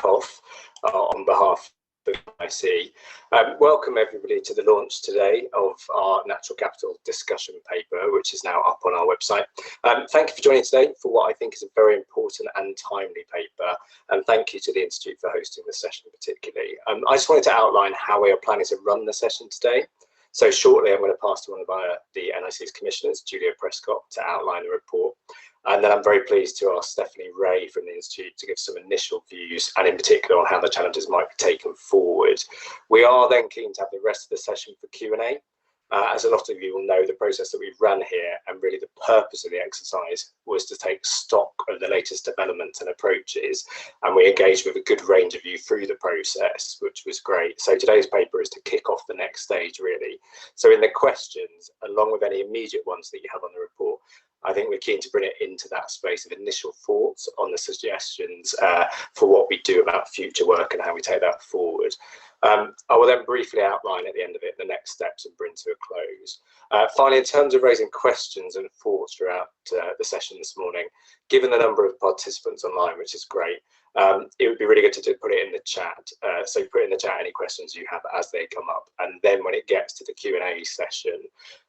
off on behalf of IC. Welcome everybody to the launch today of our natural capital discussion paper, which is now up on our website. Thank you for joining today for what I think is a very important and timely paper, and thank you to the Institute for hosting the session particularly. I just wanted to outline how we are planning to run the session today. So shortly I'm going to pass to one of the NIC's commissioners, Julia Prescott, to outline the report. And then I'm very pleased to ask Stephanie Ray from the Institute to give some initial views, and in particular on how the challenges might be taken forward. We are then keen to have the rest of the session for Q&A. As a lot of you will know, the process that we've run here, and really the purpose of the exercise, was to take stock of the latest developments and approaches, and we engaged with a good range of you through the process, which was great. So today's paper is to kick off the next stage, really. So in the questions, along with any immediate ones that you have on the report, I think we're keen to bring it into that space of initial thoughts on the suggestions for what we do about future work and how we take that forward. I will then briefly outline at the end of it the next steps and bring to a close. Finally, in terms of raising questions and thoughts throughout the session this morning, given the number of participants online, which is great, it would be really good to put it in the chat. So put in the chat any questions you have as they come up, and then when it gets to the Q&A session,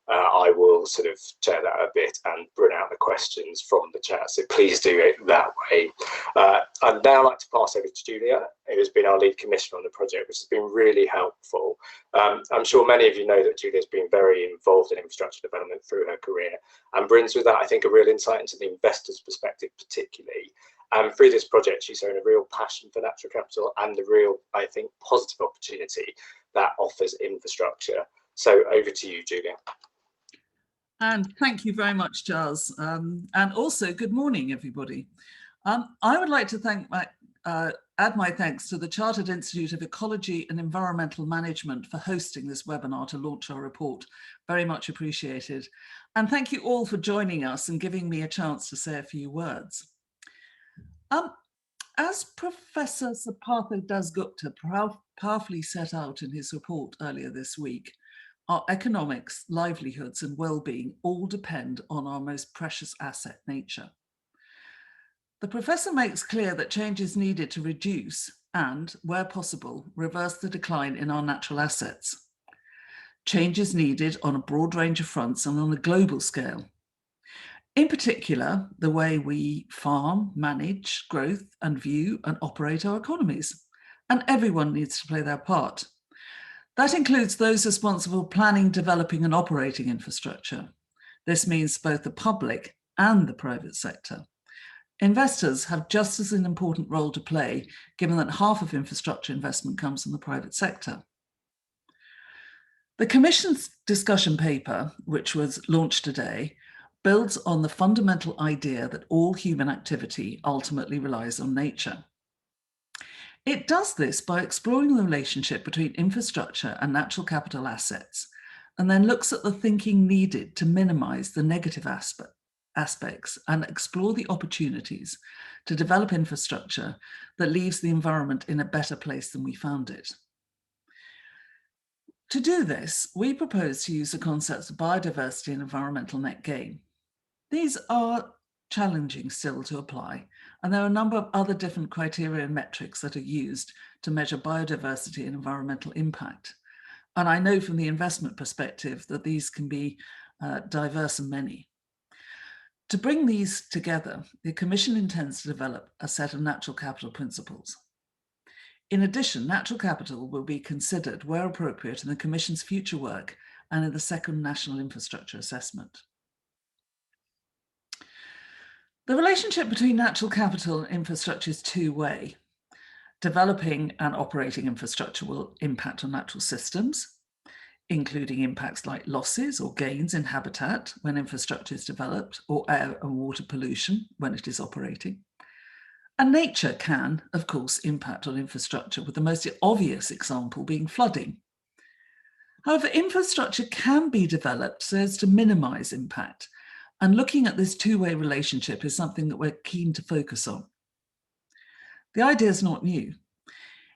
I will sort of chair that a bit and bring out the questions from the chat. So please do it that way. I'd now like to pass over to Julia, who has been our lead commissioner on the project, which has been really helpful. I'm sure many of you know that Julia's been very involved in infrastructure development through her career, and brings with that, I think, a real insight into the investor's perspective particularly. And through this project, she's shown a real passion for natural capital and the real, I think, positive opportunity that offers infrastructure. So over to you, Julia. And thank you very much, Charles. And also, good morning, everybody. I would like to add my thanks to the Chartered Institute of Ecology and Environmental Management for hosting this webinar to launch our report. Very much appreciated. And thank you all for joining us and giving me a chance to say a few words. As Professor Sapatha Dasgupta powerfully set out in his report earlier this week, our economics, livelihoods and well-being all depend on our most precious asset, nature. The professor makes clear that change is needed to reduce and, where possible, reverse the decline in our natural assets. Change is needed on a broad range of fronts and on a global scale. In particular, the way we farm, manage, growth and view and operate our economies. And everyone needs to play their part. That includes those responsible for planning, developing and operating infrastructure. This means both the public and the private sector. Investors have just as an important role to play, given that half of infrastructure investment comes from the private sector. The Commission's discussion paper, which was launched today, builds on the fundamental idea that all human activity ultimately relies on nature. It does this by exploring the relationship between infrastructure and natural capital assets, and then looks at the thinking needed to minimize the negative aspects and explore the opportunities to develop infrastructure that leaves the environment in a better place than we found it. To do this, we propose to use the concepts of biodiversity and environmental net gain. These are challenging still to apply, and there are a number of other different criteria and metrics that are used to measure biodiversity and environmental impact. And I know from the investment perspective that these can be diverse and many. To bring these together, the Commission intends to develop a set of natural capital principles. In addition, natural capital will be considered where appropriate in the Commission's future work and in the second National Infrastructure Assessment. The relationship between natural capital and infrastructure is two-way. Developing and operating infrastructure will impact on natural systems, including impacts like losses or gains in habitat when infrastructure is developed, or air and water pollution when it is operating. And nature can, of course, impact on infrastructure, with the most obvious example being flooding. However, infrastructure can be developed so as to minimize impact. And looking at this two-way relationship is something that we're keen to focus on. The idea is not new.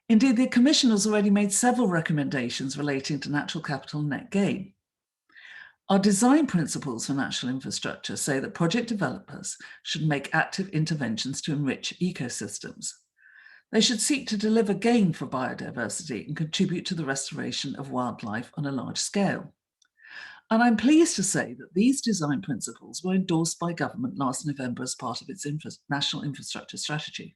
Indeed, the Commission has already made several recommendations relating to natural capital net gain. Our design principles for natural infrastructure say that project developers should make active interventions to enrich ecosystems. They should seek to deliver gain for biodiversity and contribute to the restoration of wildlife on a large scale. And I'm pleased to say that these design principles were endorsed by government last November as part of its national infrastructure strategy.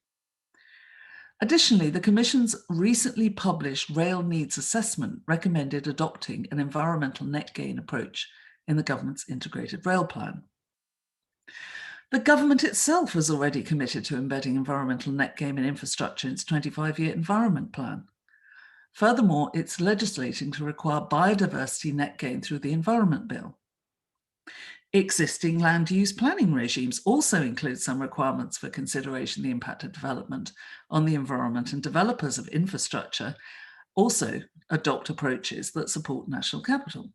Additionally, the Commission's recently published Rail Needs Assessment recommended adopting an environmental net gain approach in the government's integrated rail plan. The government itself has already committed to embedding environmental net gain in infrastructure in its 25-year environment plan. Furthermore, it's legislating to require biodiversity net gain through the Environment Bill. Existing land use planning regimes also include some requirements for consideration of the impact of development on the environment, and developers of infrastructure also adopt approaches that support national capital.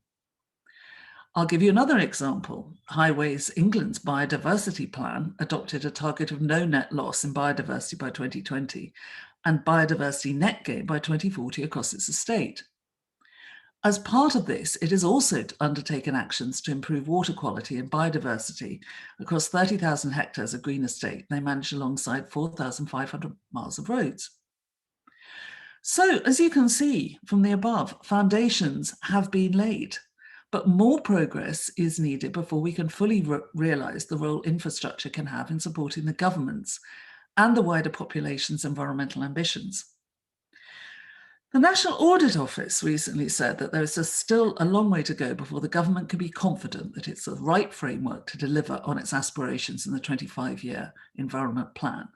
I'll give you another example. Highways England's biodiversity plan adopted a target of no net loss in biodiversity by 2020 and biodiversity net gain by 2040 across its estate. As part of this, it has also undertaken actions to improve water quality and biodiversity across 30,000 hectares of green estate they manage alongside 4,500 miles of roads. So, as you can see from the above, foundations have been laid, but more progress is needed before we can fully realise the role infrastructure can have in supporting the government's and the wider population's environmental ambitions. The National Audit Office recently said that there is still a long way to go before the government can be confident that it's the right framework to deliver on its aspirations in the 25-year Environment Plan.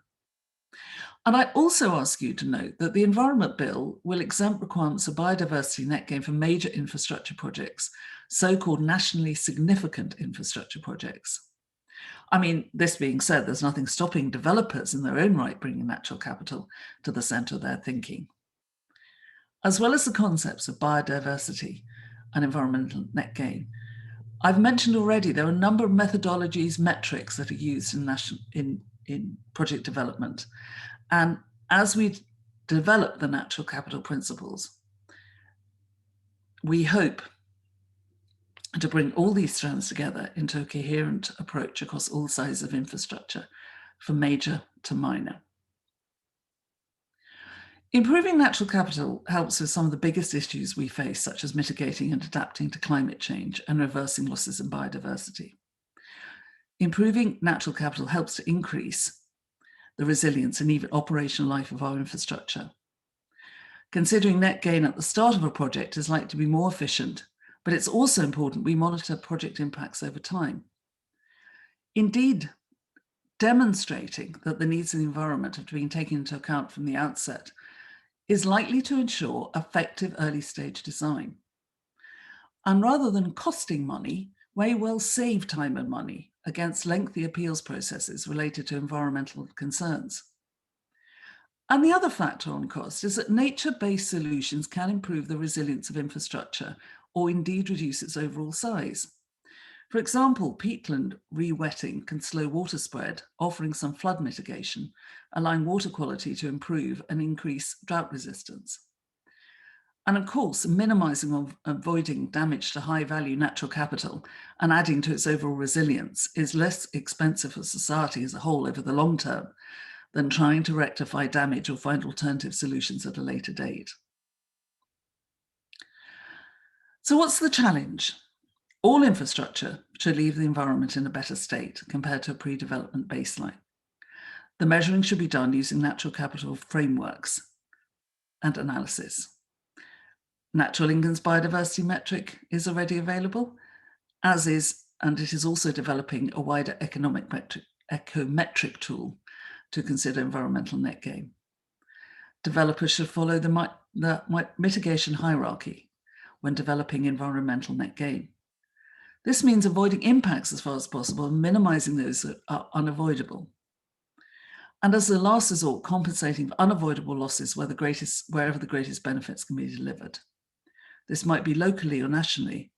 And I also ask you to note that the Environment Bill will exempt requirements of biodiversity net gain for major infrastructure projects, so-called nationally significant infrastructure projects. I mean, this being said, there's nothing stopping developers in their own right bringing natural capital to the centre of their thinking. As well as the concepts of biodiversity and environmental net gain, I've mentioned already there are a number of methodologies, metrics that are used in project development. And as we develop the natural capital principles, we hope to bring all these strands together into a coherent approach across all sizes of infrastructure, from major to minor. Improving natural capital helps with some of the biggest issues we face, such as mitigating and adapting to climate change and reversing losses in biodiversity. Improving natural capital helps to increase the resilience and even operational life of our infrastructure. Considering net gain at the start of a project is likely to be more efficient, but it's also important we monitor project impacts over time. Indeed, demonstrating that the needs of the environment have been taken into account from the outset is likely to ensure effective early stage design. And rather than costing money, may well save time and money against lengthy appeals processes related to environmental concerns. And the other factor on cost is that nature-based solutions can improve the resilience of infrastructure or indeed reduce its overall size. For example, peatland re-wetting can slow water spread, offering some flood mitigation, allowing water quality to improve and increase drought resistance. And of course, minimizing or avoiding damage to high-value natural capital and adding to its overall resilience is less expensive for society as a whole over the long term than trying to rectify damage or find alternative solutions at a later date. So what's the challenge? All infrastructure should leave the environment in a better state compared to a pre-development baseline. The measuring should be done using natural capital frameworks and analysis. Natural England's biodiversity metric is already available, as is, and it is also developing a wider ecometric tool to consider environmental net gain. Developers should follow the mitigation hierarchy when developing environmental net gain. This means avoiding impacts as far as possible and minimizing those that are unavoidable. And as a last resort, compensating for unavoidable losses wherever the greatest benefits can be delivered. This might be locally or nationally,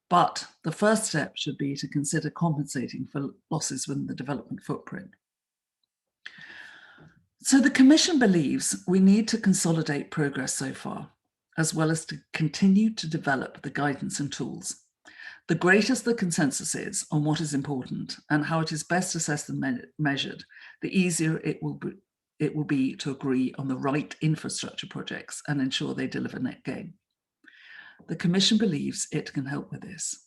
but the first step should be to consider compensating for losses within the development footprint. So the Commission believes we need to consolidate progress so far, as well as to continue to develop the guidance and tools. The greater the consensus is on what is important and how it is best assessed and measured, the easier it will it will be to agree on the right infrastructure projects and ensure they deliver net gain. The Commission believes it can help with this.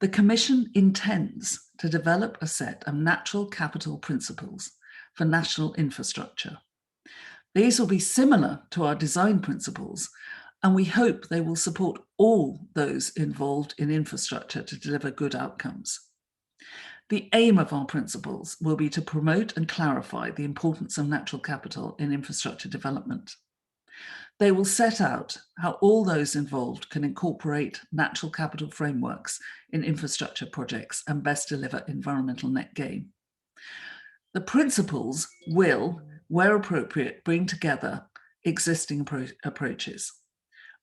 The Commission intends to develop a set of natural capital principles for national infrastructure. These will be similar to our design principles, and we hope they will support all those involved in infrastructure to deliver good outcomes. The aim of our principles will be to promote and clarify the importance of natural capital in infrastructure development. They will set out how all those involved can incorporate natural capital frameworks in infrastructure projects and best deliver environmental net gain. The principles will, where appropriate, bring together existing approaches,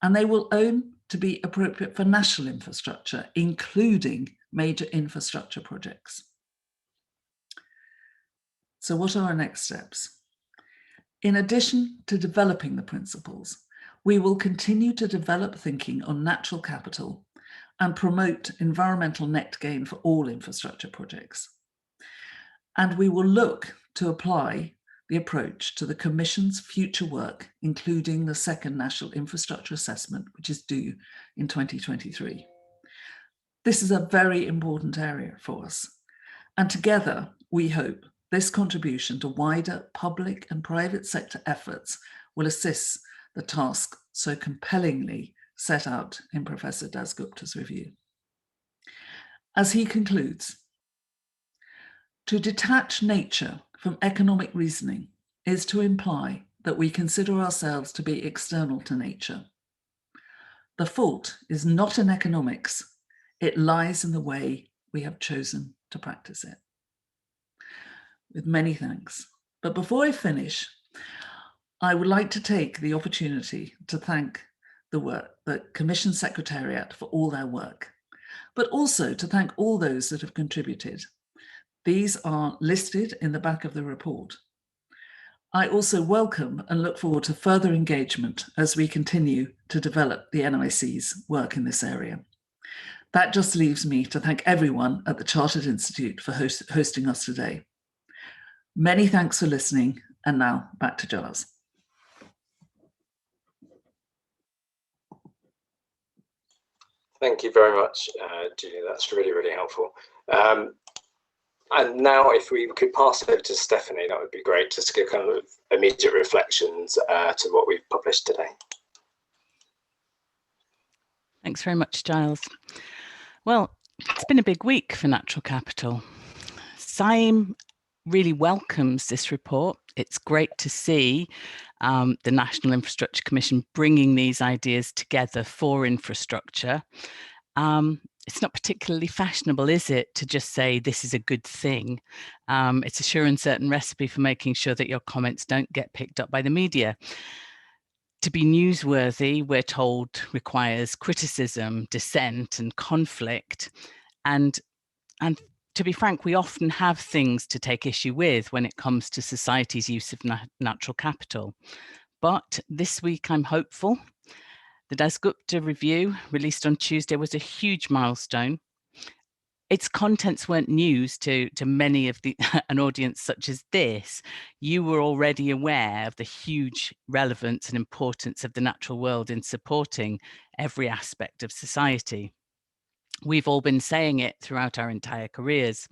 and they will aim to be appropriate for national infrastructure, including major infrastructure projects. So what are our next steps? In addition to developing the principles, we will continue to develop thinking on natural capital and promote environmental net gain for all infrastructure projects. And we will look to apply the approach to the Commission's future work, including the second National Infrastructure Assessment, which is due in 2023. This is a very important area for us. And together, we hope this contribution to wider public and private sector efforts will assist the task so compellingly set out in Professor Dasgupta's review. As he concludes, to detach nature from economic reasoning is to imply that we consider ourselves to be external to nature. The fault is not in economics, it lies in the way we have chosen to practice it. With many thanks. But before I finish, I would like to take the opportunity to thank the Commission Secretariat for all their work, but also to thank all those that have contributed. These are listed in the back of the report. I also welcome and look forward to further engagement as we continue to develop the NIC's work in this area. That just leaves me to thank everyone at the Chartered Institute for hosting us today. Many thanks for listening, and now back to Giles. Thank you very much, Julia. That's really, really helpful. And now if we could pass over to Stephanie, that would be great, just to give kind of immediate reflections to what we've published today. Thanks very much, Giles. Well, it's been a big week for natural capital. CIEEM really welcomes this report. It's great to see the National Infrastructure Commission bringing these ideas together for infrastructure. It's not particularly fashionable, is it, to just say this is a good thing? It's a sure and certain recipe for making sure that your comments don't get picked up by the media. To be newsworthy, we're told, requires criticism, dissent, and conflict. And to be frank, we often have things to take issue with when it comes to society's use of natural capital. But this week, I'm hopeful. The Dasgupta review, released on Tuesday, was a huge milestone. Its contents weren't news to many of an audience such as this. You were already aware of the huge relevance and importance of the natural world in supporting every aspect of society. We've all been saying it throughout our entire careers,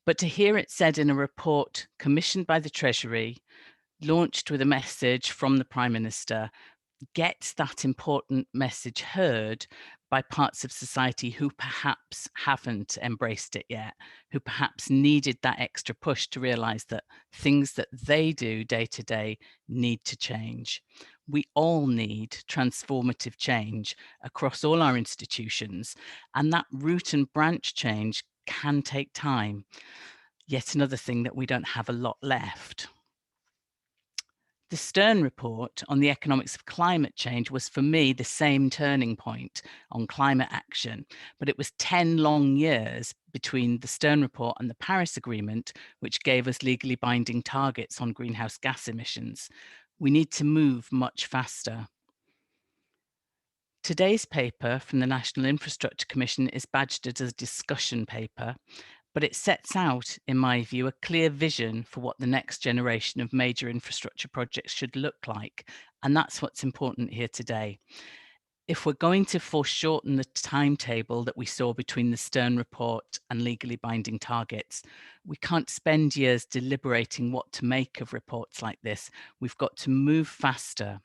but to hear it said in a report commissioned by the Treasury, launched with a message from the Prime Minister, gets that important message heard by parts of society who perhaps haven't embraced it yet, who perhaps needed that extra push to realize that things that they do day to day need to change. We all need transformative change across all our institutions, and that root and branch change can take time. Yet another thing that we don't have a lot left. The Stern report on the economics of climate change was, for me, the same turning point on climate action, but it was 10 long years between the Stern report and the Paris Agreement, which gave us legally binding targets on greenhouse gas emissions. We need to move much faster. Today's paper from the National Infrastructure Commission is badged as a discussion paper, but it sets out, in my view, a clear vision for what the next generation of major infrastructure projects should look like. And that's what's important here today. If we're going to foreshorten the timetable that we saw between the Stern report and legally binding targets, we can't spend years deliberating what to make of reports like this. We've got to move faster.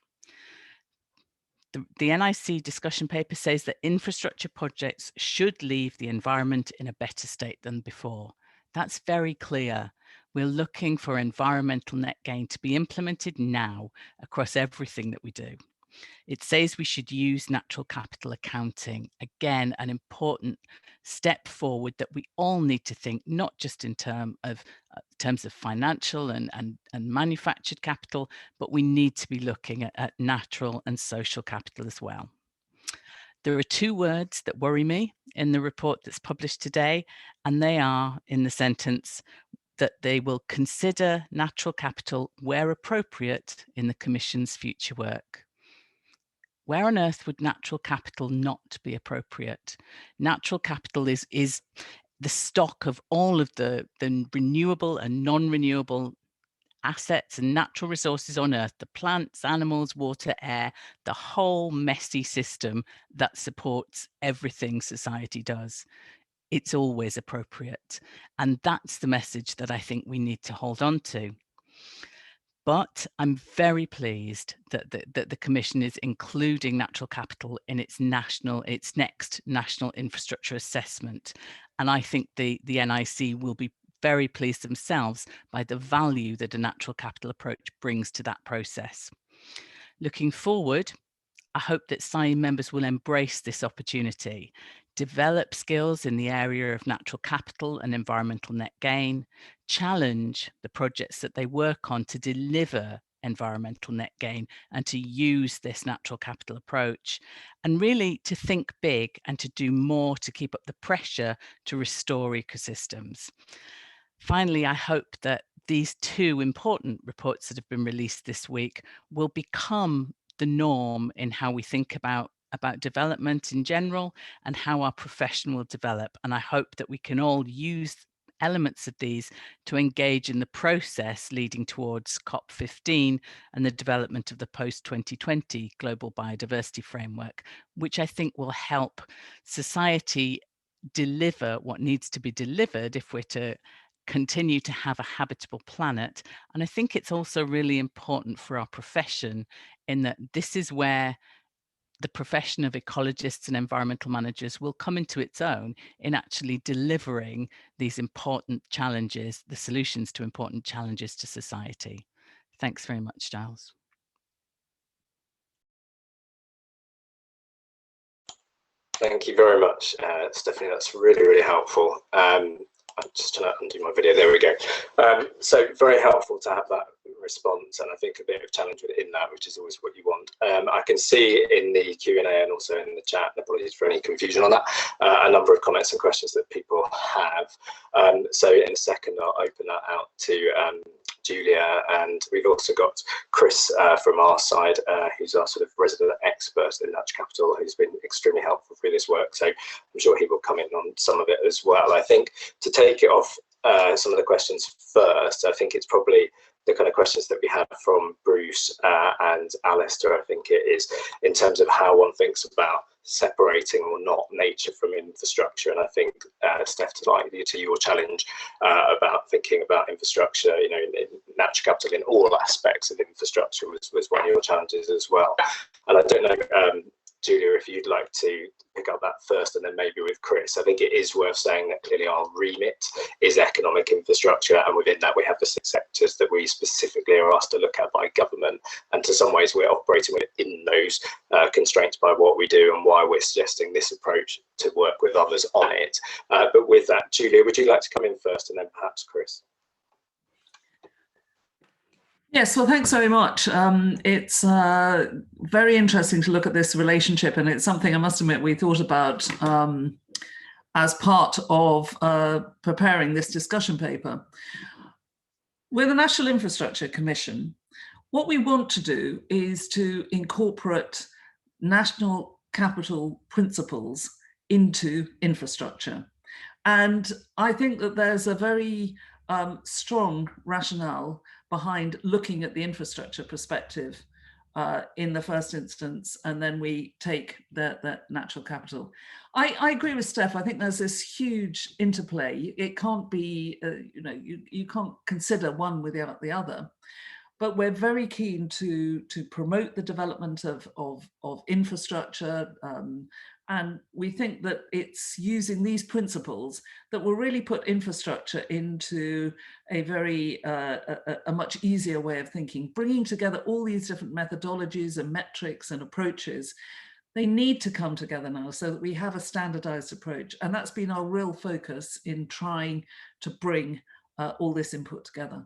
The NIC discussion paper says that infrastructure projects should leave the environment in a better state than before. That's very clear. We're looking for environmental net gain to be implemented now across everything that we do. It says we should use natural capital accounting. Again, an important step forward that we all need to think, not just in terms of financial and manufactured capital, but we need to be looking at natural and social capital as well. There are two words that worry me in the report that's published today, and they are in the sentence that they will consider natural capital where appropriate in the Commission's future work. Where on earth would natural capital not be appropriate? Natural capital is the stock of all of the renewable and non-renewable assets and natural resources on earth, the plants, animals, water, air, the whole messy system that supports everything society does. It's always appropriate. And that's the message that I think we need to hold on to. But I'm very pleased that the Commission is including natural capital in its next national infrastructure assessment. And I think the NIC will be very pleased themselves by the value that a natural capital approach brings to that process. Looking forward, I hope that CIEEM members will embrace this opportunity, develop skills in the area of natural capital and environmental net gain, challenge the projects that they work on to deliver environmental net gain and to use this natural capital approach, and really to think big and to do more to keep up the pressure to restore ecosystems. Finally, I hope that these two important reports that have been released this week will become the norm in how we think about development in general and how our profession will develop. And I hope that we can all use elements of these to engage in the process leading towards COP15 and the development of the post-2020 Global Biodiversity Framework, which I think will help society deliver what needs to be delivered if we're to continue to have a habitable planet. And I think it's also really important for our profession in that this is where the profession of ecologists and environmental managers will come into its own in actually delivering these important challenges, the solutions to important challenges to society. Thanks very much, Giles. Thank you very much, Stephanie. That's really, really helpful. I'm just trying to undo my video. There we go. So very helpful to have that response, and I think a bit of challenge within that, which is always what you want. I can see in the Q&A and also in the chat, and apologies for any confusion on that, a number of comments and questions that people have. So in a second, I'll open that out to Julia, and we've also got Chris from our side, who's our sort of resident expert in natural capital, who's been extremely helpful through this work. So I'm sure he will come in on some of it as well. I think to take it off some of the questions first, I think it's probably the kind of questions that we had from Bruce and Alistair. I think it is in terms of how one thinks about separating or not nature from infrastructure. And I think, Steph, to your challenge about thinking about infrastructure, you know, in natural capital in all aspects of infrastructure was one of your challenges as well. And I don't know, Julia, if you'd like to pick up that first, and then maybe with Chris. I think it is worth saying that clearly our remit is economic infrastructure, and within that we have the 6 sectors that we specifically are asked to look at by government, and to some ways we're operating within those constraints by what we do and why we're suggesting this approach to work with others on it. But with that, Julia, would you like to come in first, and then perhaps Chris? Yes, well, thanks very much. It's very interesting to look at this relationship, and it's something I must admit we thought about as part of preparing this discussion paper. With the National Infrastructure Commission, what we want to do is to incorporate national capital principles into infrastructure. And I think that there's a very strong rationale behind looking at the infrastructure perspective in the first instance, and then we take the natural capital. I agree with Steph. I think there's this huge interplay. It can't be, you can't consider one without the other. But we're very keen to promote the development of infrastructure, and we think that it's using these principles that will really put infrastructure into a very a much easier way of thinking, bringing together all these different methodologies and metrics and approaches. They need to come together now so that we have a standardized approach, and that's been our real focus in trying to bring all this input together.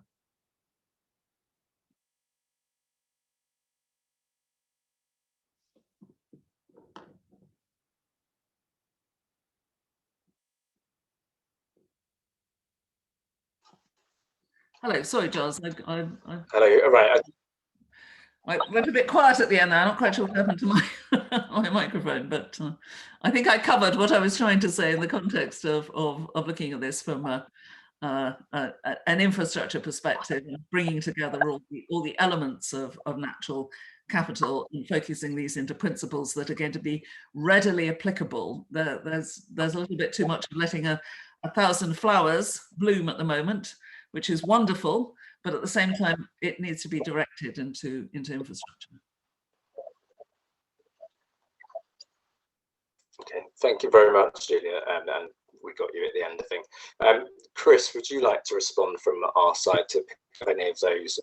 Hello, sorry, Giles. Hello, all right. I went a bit quiet at the end there. I'm not quite sure what happened to my, my microphone, but I think I covered what I was trying to say in the context of looking at this from an infrastructure perspective and bringing together all the elements of natural capital and focusing these into principles that are going to be readily applicable. There's a little bit too much of letting a thousand flowers bloom at the moment, which is wonderful, but at the same time, it needs to be directed into infrastructure. Okay, thank you very much, Julia, and we got you at the end, I think. Chris, would you like to respond from our side to any of those,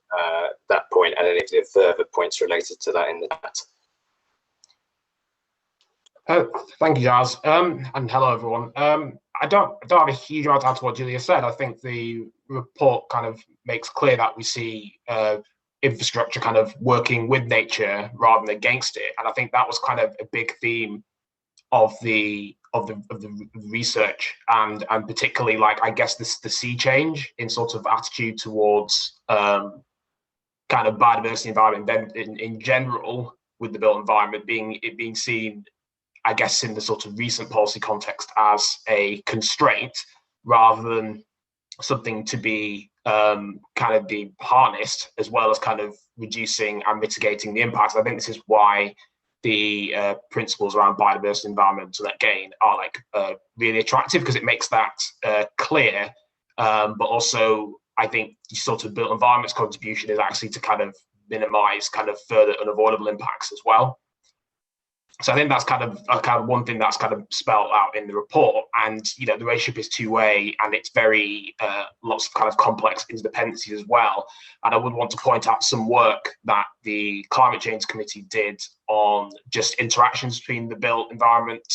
that point, and any of the further points related to that in the chat? Thank you, Giles, and hello, everyone. I don't have a huge amount to add to what Julia said. I think the report kind of makes clear that we see infrastructure kind of working with nature rather than against it, and I think that was kind of a big theme of the research, and particularly, like, I guess the sea change in sort of attitude towards kind of biodiversity environment in general, with the built environment being seen, I guess, in the sort of recent policy context as a constraint rather than something to be kind of be harnessed, as well as kind of reducing and mitigating the impacts. I think this is why the principles around biodiversity and environmental net gain are like really attractive, because it makes that clear, but also I think the sort of built environment's contribution is actually to kind of minimize kind of further unavoidable impacts as well. So I think that's kind of one thing that's kind of spelled out in the report. And, you know, the relationship is two-way, and it's very lots of kind of complex interdependencies as well. And I would want to point out some work that the Climate Change Committee did on just interactions between the built environment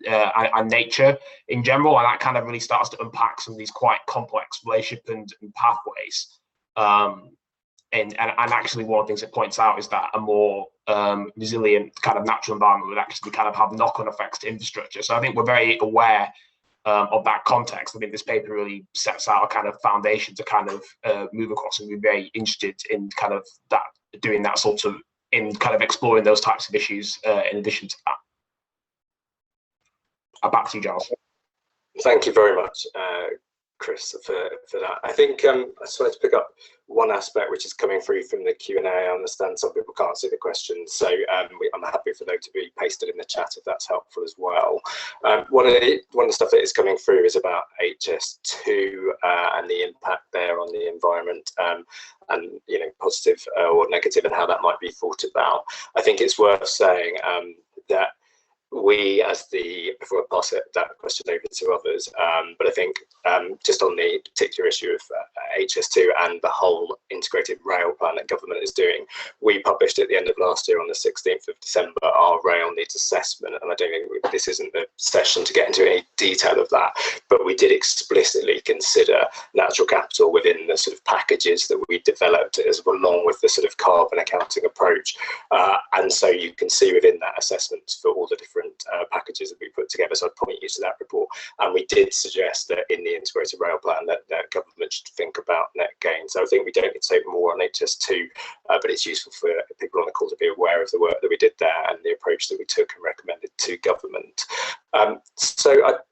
and nature in general. And that kind of really starts to unpack some of these quite complex relationship and pathways. And actually, one of the things it points out is that a more resilient kind of natural environment would actually kind of have knock-on effects to infrastructure. So I think we're very aware of that context. I mean, this paper really sets out a kind of foundation to kind of move across, and we're very interested in kind of that, doing that sort of, in kind of exploring those types of issues in addition to that. Back to you, Giles. Thank you very much, Chris, for that. I think I just wanted to pick up one aspect which is coming through from the Q&A. I understand some people can't see the questions, so I'm happy for them to be pasted in the chat if that's helpful as well. One of the stuff that is coming through is about HS2 and the impact there on the environment, and, you know, positive or negative, and how that might be thought about. I think it's worth saying that we, before I pass that question over to others, but I think just on the particular issue of HS2 and the whole integrated rail plan that government is doing, we published at the end of last year on the 16th of December our rail needs assessment, and I don't think this isn't the session to get into any detail of that, but we did explicitly consider natural capital within the sort of packages that we developed, as along with the sort of carbon accounting approach, and so you can see within that assessment for all the different different packages that we put together. So I'd point you to that report. And we did suggest that in the integrated rail plan that government should think about net gain. So I think we don't need to say more on HS2, but it's useful for people on the call to be aware of the work that we did there and the approach that we took and recommended to government.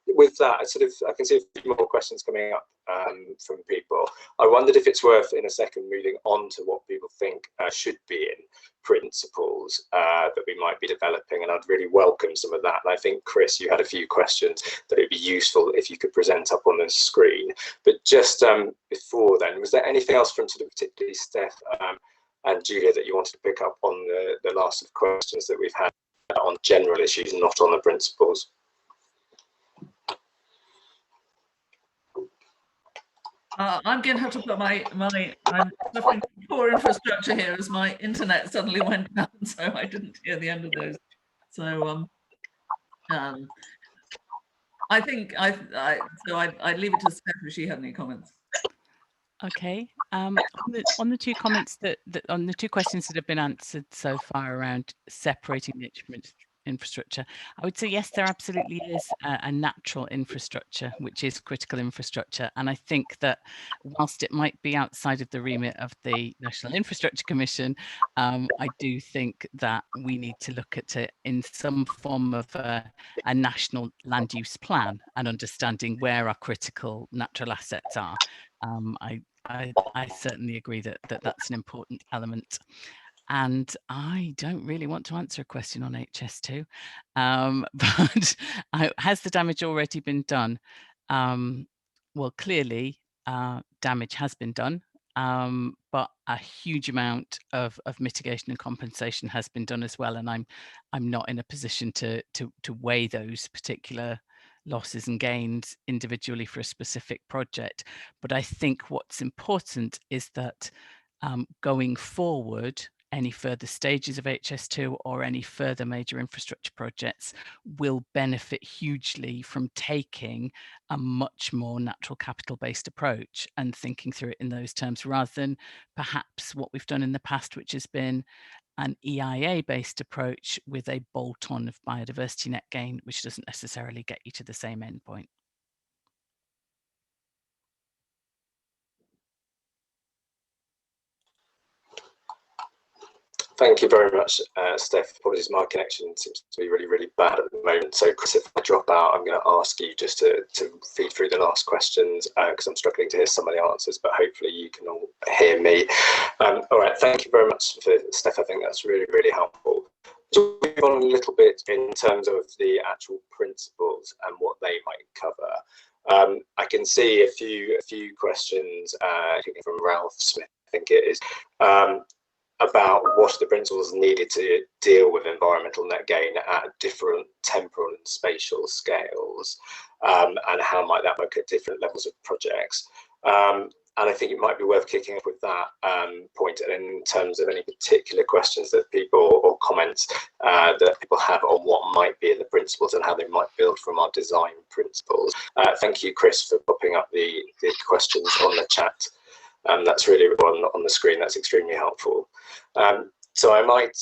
With that, I can see a few more questions coming up from people. I wondered if it's worth in a second moving on to what people think should be in principles that we might be developing, and I'd really welcome some of that. And I think, Chris, you had a few questions that it'd be useful if you could present up on the screen. But just before then, was there anything else from particularly Steph and Julia that you wanted to pick up on the last of questions that we've had on general issues, not on the principles? I'm going to have to put I'm suffering from poor infrastructure here as my internet suddenly went down, so I didn't hear the end of those. So I think I leave it to Steph if she had any comments. Okay. On the two comments on the two questions that have been answered so far around separating the infrastructure, I would say yes, there absolutely is a natural infrastructure, which is critical infrastructure. And I think that whilst it might be outside of the remit of the National Infrastructure Commission, I do think that we need to look at it in some form of a national land use plan and understanding where our critical natural assets are. I certainly agree that that's an important element. And I don't really want to answer a question on HS2, but has the damage already been done? Well, clearly damage has been done, but a huge amount of mitigation and compensation has been done as well. And I'm not in a position to weigh those particular losses and gains individually for a specific project. But I think what's important is that going forward, any further stages of HS2 or any further major infrastructure projects will benefit hugely from taking a much more natural capital based approach and thinking through it in those terms, rather than perhaps what we've done in the past, which has been an EIA based approach with a bolt-on of biodiversity net gain, which doesn't necessarily get you to the same endpoint. Thank you very much, Steph. Apologies, my connection seems to be really, really bad at the moment. So, Chris, if I drop out, I'm going to ask you just to feed through the last questions because I'm struggling to hear some of the answers, but hopefully you can all hear me. All right, thank you very much for Steph. I think that's really, really helpful. To move on a little bit in terms of the actual principles and what they might cover. I can see a few questions from Ralph Smith, I think it is. About what are the principles needed to deal with environmental net gain at different temporal and spatial scales, and how might that work at different levels of projects. And I think it might be worth kicking off with that point, and in terms of any particular questions that people or comments that people have on what might be in the principles and how they might build from our design principles. Thank you, Chris, for popping up the questions on the chat. That's really on the screen. That's extremely helpful. So I might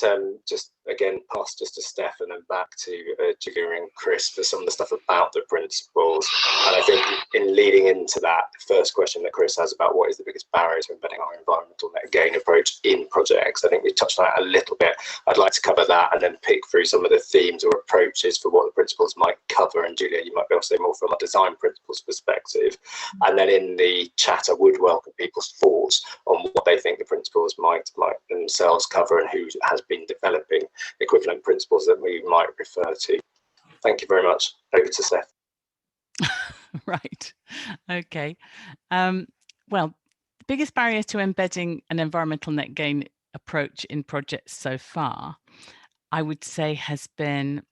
just again pass just to Steph and then back to Julia and Chris for some of the stuff about the principles. And I think in leading into that, the first question that Chris has about what is the biggest barrier to embedding our environmental net gain approach in projects, I think we touched on that a little bit. I'd like to cover that and then pick through some of the themes or approaches for what the principles might cover. And Julia, you might be able to say more from a design principles perspective. And then in the chat, I would welcome people's thoughts on what they think the principles might themselves cover and who has been developing equivalent principles that we might refer to. Thank you very much. Over to Steph. Right. Okay. Well, the biggest barrier to embedding an environmental net gain approach in projects so far, I would say, has been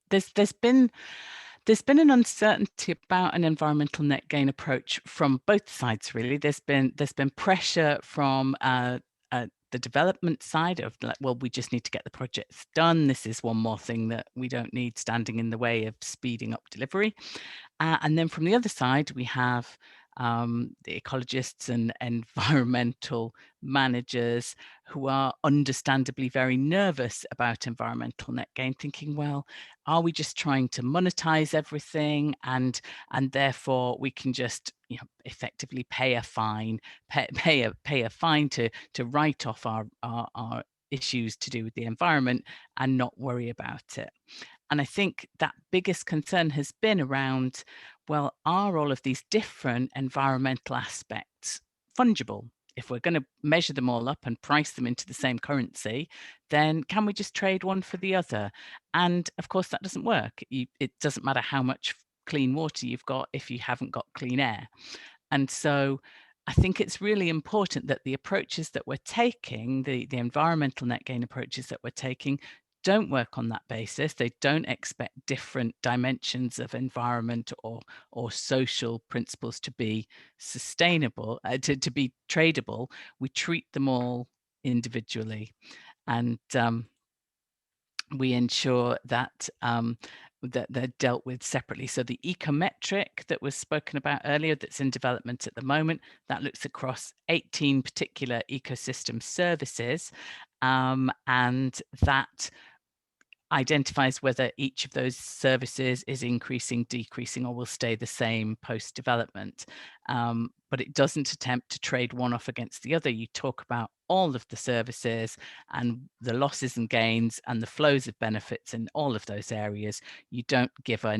there's been an uncertainty about an environmental net gain approach from both sides, really. There's been pressure from the development side of, like, well, we just need to get the projects done. This is one more thing that we don't need standing in the way of speeding up delivery. And then from the other side, we have the ecologists and environmental managers who are understandably very nervous about environmental net gain, thinking, well, are we just trying to monetize everything and therefore we can just, you know, effectively pay a fine, pay a fine to write off our issues to do with the environment and not worry about it. And I think that biggest concern has been around, well, are all of these different environmental aspects fungible? If we're going to measure them all up and price them into the same currency, then can we just trade one for the other? And of course, that doesn't work. It doesn't matter how much clean water you've got if you haven't got clean air. And so I think it's really important that the approaches that we're taking, the environmental net gain approaches that we're taking, don't work on that basis. They don't expect different dimensions of environment or social principles to be sustainable, to be tradable. We treat them all individually, and we ensure that that they're dealt with separately. So the ecometric that was spoken about earlier, that's in development at the moment, that looks across 18 particular ecosystem services, and that identifies whether each of those services is increasing, decreasing, or will stay the same post-development. But it doesn't attempt to trade one off against the other. You talk about all of the services and the losses and gains and the flows of benefits in all of those areas. You don't give a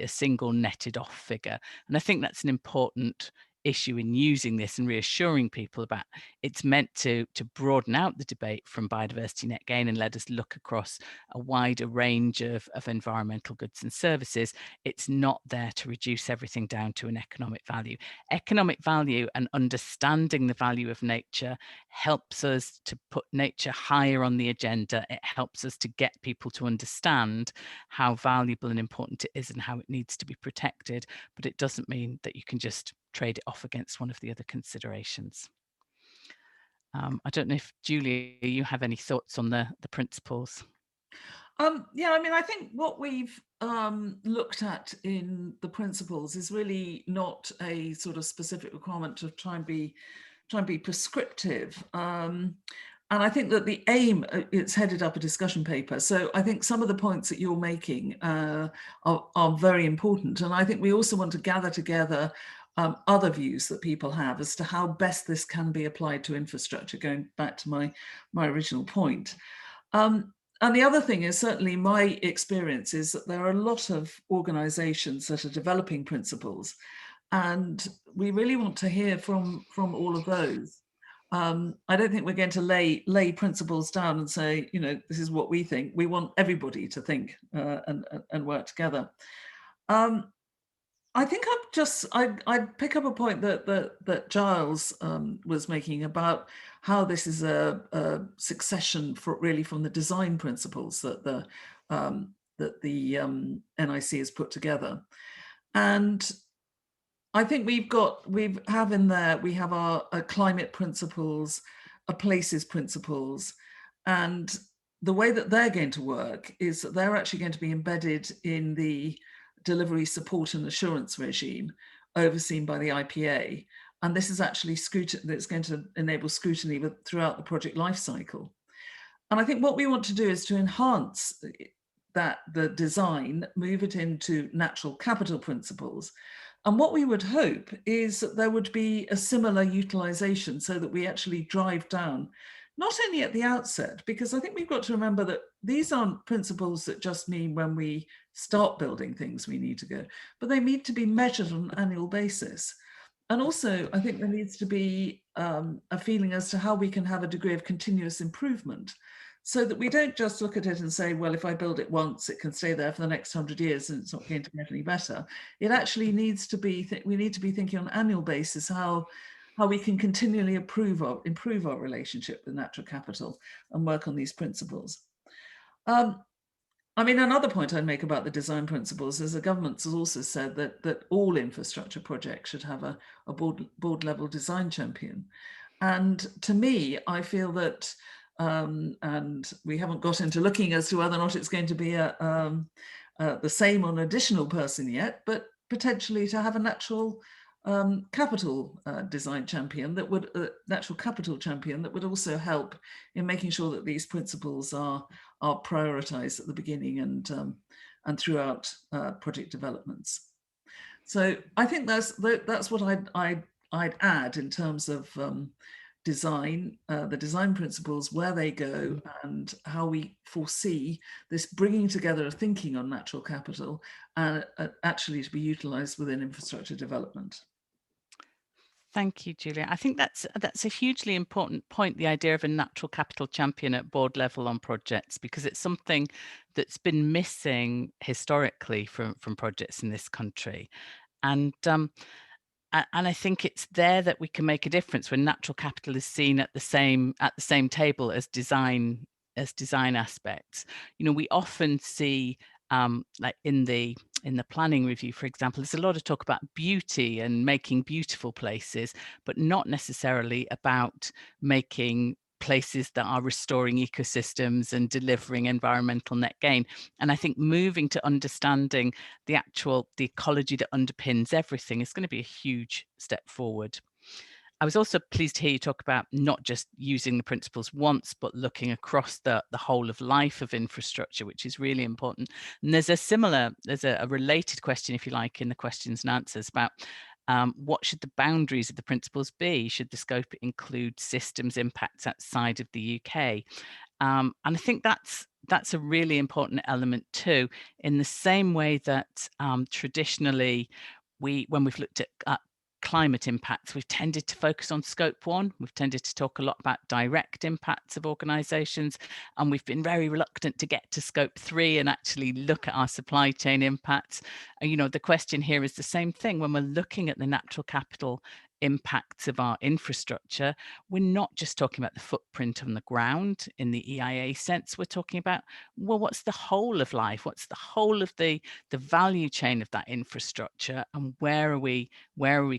single netted off figure. And I think that's an important issue in using this and reassuring people about it's meant to broaden out the debate from biodiversity net gain and let us look across a wider range of environmental goods and services. It's not there to reduce everything down to an economic value. Economic value and understanding the value of nature helps us to put nature higher on the agenda. It helps us to get people to understand how valuable and important it is and how it needs to be protected, but it doesn't mean that you can just trade it off against one of the other considerations. I don't know if, Julia, you have any thoughts on the principles? Yeah, I mean, I think what we've looked at in the principles is really not a sort of specific requirement to try and be prescriptive. And I think that the aim, it's headed up a discussion paper. So I think some of the points that you're making are very important. And I think we also want to gather together other views that people have as to how best this can be applied to infrastructure, going back to my original point. And the other thing is, certainly my experience is that there are a lot of organizations that are developing principles, and we really want to hear from all of those. I don't think we're going to lay principles down and say, you know, this is what we think. We want everybody to think and work together. I think I'd pick up a point that Giles was making about how this is a succession from the design principles that the NIC has put together, and I think we have our climate principles, places principles, and the way that they're going to work is that they're actually going to be embedded in the delivery support and assurance regime overseen by the IPA. And this is actually that's going to enable scrutiny throughout the project lifecycle. And I think what we want to do is to enhance the design, move it into natural capital principles. And what we would hope is that there would be a similar utilization so that we actually drive down, not only at the outset, because I think we've got to remember that these aren't principles that just mean when we start building things we need to go, but they need to be measured on an annual basis. And also, I think there needs to be a feeling as to how we can have a degree of continuous improvement, so that we don't just look at it and say, well, if I build it once, it can stay there for the next 100 years and it's not going to get any better. It actually needs to be, we need to be thinking on an annual basis how we can continually improve our relationship with natural capital and work on these principles. I mean, another point I'd make about the design principles is the government has also said that all infrastructure projects should have a board level design champion. And to me, I feel that, and we haven't got into looking as to whether or not it's going to be the same or an additional person yet, but potentially to have a natural capital design champion that would, natural capital champion that would also help in making sure that these principles are prioritized at the beginning and throughout project developments. So I think that's what I'd add in terms of design, the design principles, where they go, and how we foresee this bringing together of thinking on natural capital actually to be utilized within infrastructure development. Thank you, Julia. I think that's a hugely important point, the idea of a natural capital champion at board level on projects, because it's something that's been missing historically from projects in this country. And I think it's there that we can make a difference when natural capital is seen at the same table as design aspects. You know, we often see like in the planning review, for example, there's a lot of talk about beauty and making beautiful places, but not necessarily about making places that are restoring ecosystems and delivering environmental net gain. And I think moving to understanding the ecology that underpins everything is going to be a huge step forward. I was also pleased to hear you talk about not just using the principles once, but looking across the whole of life of infrastructure, which is really important. And there's a related question, if you like, in the questions and answers about what should the boundaries of the principles be? Should the scope include systems impacts outside of the UK? And I think that's a really important element too, in the same way that traditionally when we've looked at climate impacts, we've tended to focus on scope 1. We've tended to talk a lot about direct impacts of organizations, and we've been very reluctant to get to scope 3 and actually look at our supply chain impacts. And, you know, the question here is the same thing. When we're looking at the natural capital impacts of our infrastructure, we're not just talking about the footprint on the ground in the EIA sense. We're talking about, well, what's the whole of life? What's the whole of the value chain of that infrastructure, and where are we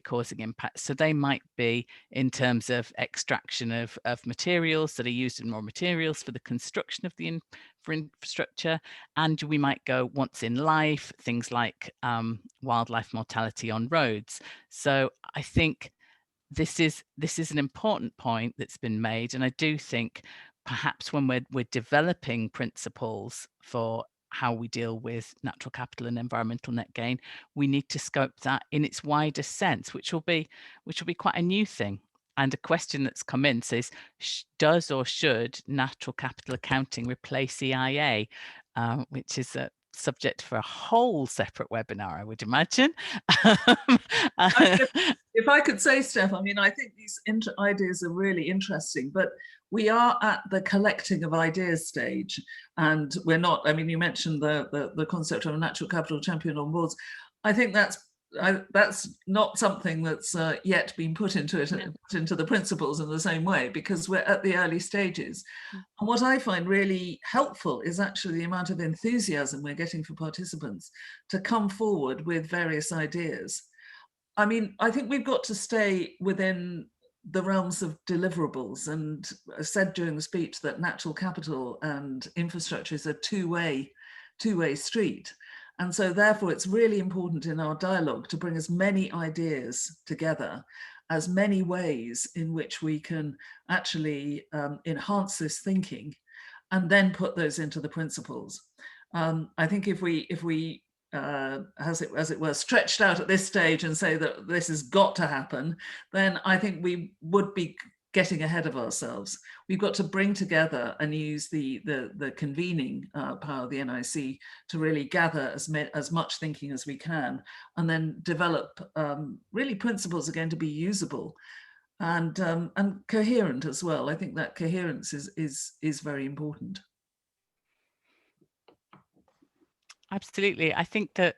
causing impacts? So they might be in terms of extraction of materials that are used in raw materials for the construction of the infrastructure, and we might go once in life, things like wildlife mortality on roads. So I think this is an important point that's been made, and I do think perhaps when we're developing principles for how we deal with natural capital and environmental net gain, we need to scope that in its widest sense, which will be quite a new thing. And a question that's come in says, does or should natural capital accounting replace EIA? Which is a subject for a whole separate webinar, I would imagine. If I could say, Steph, I mean, I think these ideas are really interesting, but we are at the collecting of ideas stage, and we're not, I mean, you mentioned the concept of a natural capital champion on boards. I think that's not something that's yet been put into the principles in the same way, because we're at the early stages. And what I find really helpful is actually the amount of enthusiasm we're getting for participants to come forward with various ideas. I mean, I think we've got to stay within the realms of deliverables, and I said during the speech that natural capital and infrastructure is a two-way street. And so therefore it's really important in our dialogue to bring as many ideas together, as many ways in which we can actually enhance this thinking and then put those into the principles. I think if we as it were, stretched out at this stage and say that this has got to happen, then I think we would be getting ahead of ourselves. We've got to bring together and use the convening power of the NIC to really gather as much thinking as we can, and then develop really principles again to be usable and coherent as well. I think that coherence is very important. Absolutely. I think that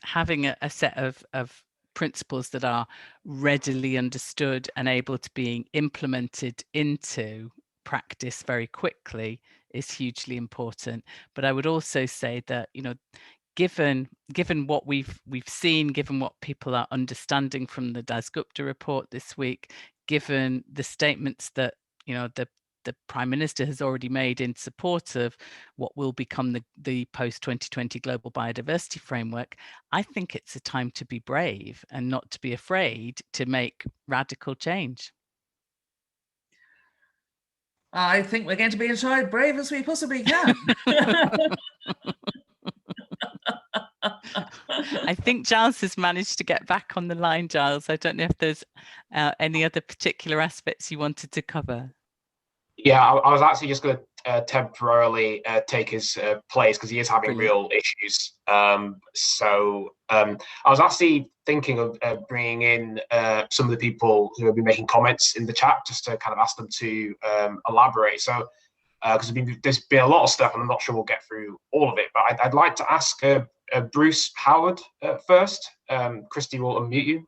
having a set of principles that are readily understood and able to be implemented into practice very quickly is hugely important. But I would also say that, you know, given what we've seen, given what people are understanding from the Dasgupta report this week, given the statements that, you know, the the Prime Minister has already made in support of what will become the post-2020 Global Biodiversity Framework, I think it's a time to be brave and not to be afraid to make radical change. I think we're going to be as brave as we possibly can. I think Giles has managed to get back on the line, Giles. I don't know if there's any other particular aspects you wanted to cover. Yeah, I was actually just going to temporarily take his place because he is having Brilliant. real issues. So I was actually thinking of bringing in some of the people who have been making comments in the chat just to kind of ask them to elaborate. So because there's been a lot of stuff and I'm not sure we'll get through all of it, but I'd like to ask Bruce Howard first. Christy will unmute you.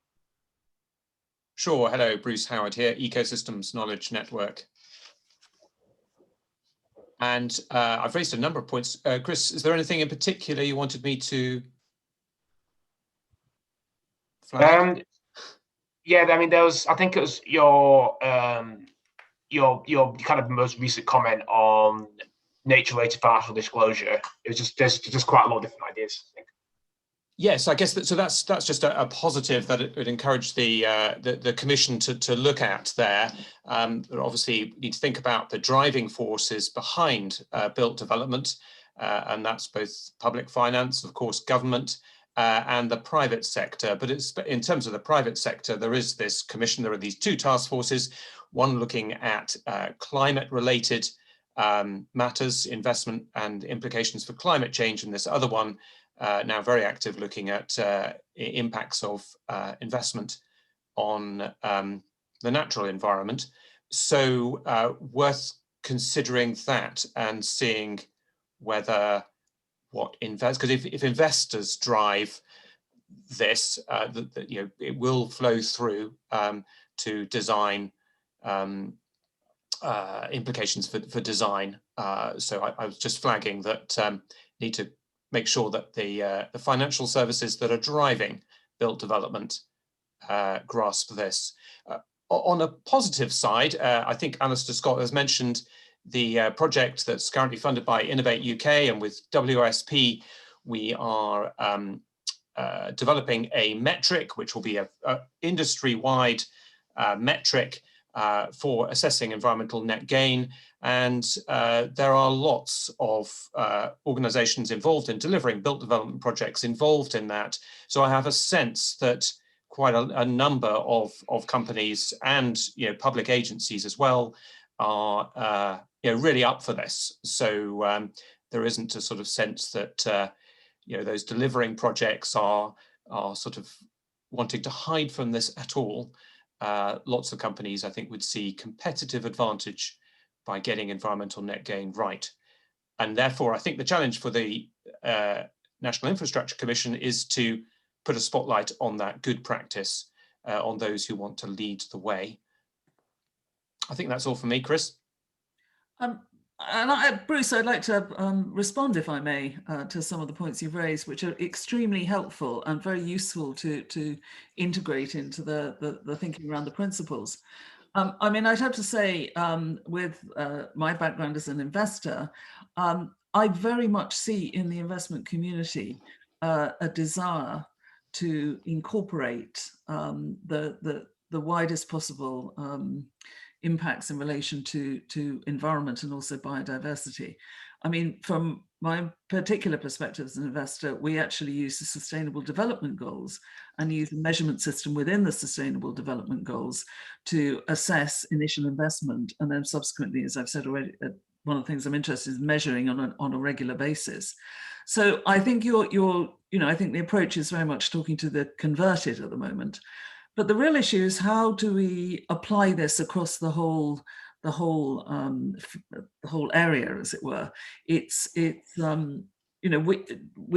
Sure. Hello, Bruce Howard here, Ecosystems Knowledge Network. And I've raised a number of points. Chris, is there anything in particular you wanted me to flag? Yeah, I mean, I think it was your kind of most recent comment on nature-related financial disclosure. It was there's just quite a lot of different ideas, I think. Yes, I guess so. That's just a positive that it would encourage the Commission to look at there. Obviously, we need to think about the driving forces behind built development, and that's both public finance, of course, government, and the private sector. But it's in terms of the private sector, there is this Commission. There are these two task forces. One looking at climate-related matters, investment and implications for climate change, and this other one. Now very active looking at impacts of investment on the natural environment. So worth considering that and seeing whether because if investors drive this, it will flow through to design implications for design. So I was just flagging that need to make sure that the financial services that are driving built development grasp this. On a positive side, I think Alistair Scott has mentioned the project that's currently funded by Innovate UK, and with WSP, we are developing a metric, which will be a industry-wide metric for assessing environmental net gain. And there are lots of organizations involved in delivering built development projects involved in that. So I have a sense that quite a number of companies and public agencies as well are really up for this. So there isn't a sort of sense that those delivering projects are sort of wanting to hide from this at all. Lots of companies, I think, would see competitive advantage by getting environmental net gain right. And therefore, I think the challenge for the National Infrastructure Commission is to put a spotlight on that good practice, on those who want to lead the way. I think that's all for me, Chris. Bruce, I'd like to respond, if I may, to some of the points you've raised, which are extremely helpful and very useful to integrate into the thinking around the principles. I mean, I'd have to say, with my background as an investor, I very much see in the investment community a desire to incorporate the widest possible impacts in relation to environment and also biodiversity. I mean, from my particular perspective as an investor, we actually use the Sustainable Development Goals and use a measurement system within the Sustainable Development Goals to assess initial investment. And then subsequently, as I've said already, one of the things I'm interested in is measuring on a regular basis. So I think I think the approach is very much talking to the converted at the moment. But the real issue is, how do we apply this across the whole area, as it were? We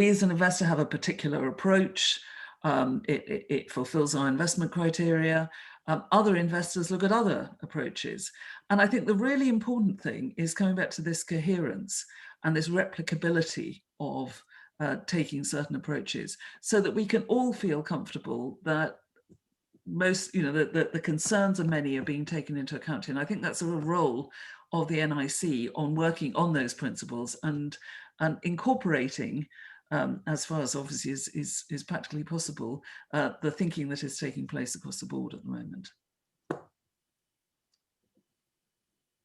as an investor have a particular approach. It fulfills our investment criteria. Other investors look at other approaches. And I think the really important thing is coming back to this coherence and this replicability of taking certain approaches, so that we can all feel comfortable that most, you know, the concerns of many are being taken into account. And I think that's a role of the NIC on working on those principles and incorporating, as far as obviously is practically possible, the thinking that is taking place across the board at the moment.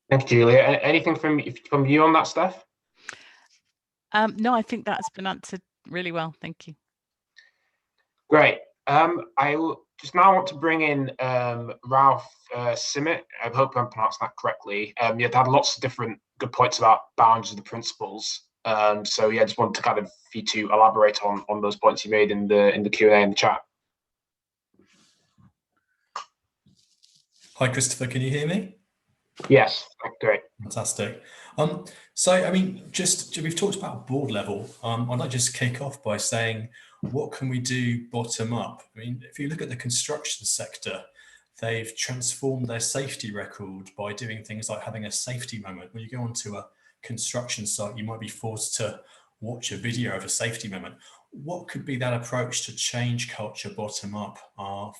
Thank you, Julia. Anything from you on that, Steph? No, I think that's been answered really well. Thank you. Great. I just now want to bring in Ralph Simmet. I hope I'm pronouncing that correctly. Yeah, they had lots of different good points about boundaries of the principles. So yeah, just wanted to kind of for you to elaborate on those points you made in the Q&A in the chat. Hi, Christopher. Can you hear me? Yes, great. Fantastic. So, I mean, we've talked about board level. I'd like to just kick off by saying, what can we do bottom up? I mean, if you look at the construction sector, they've transformed their safety record by doing things like having a safety moment. When you go onto a construction site, you might be forced to watch a video of a safety moment. What could be that approach to change culture bottom up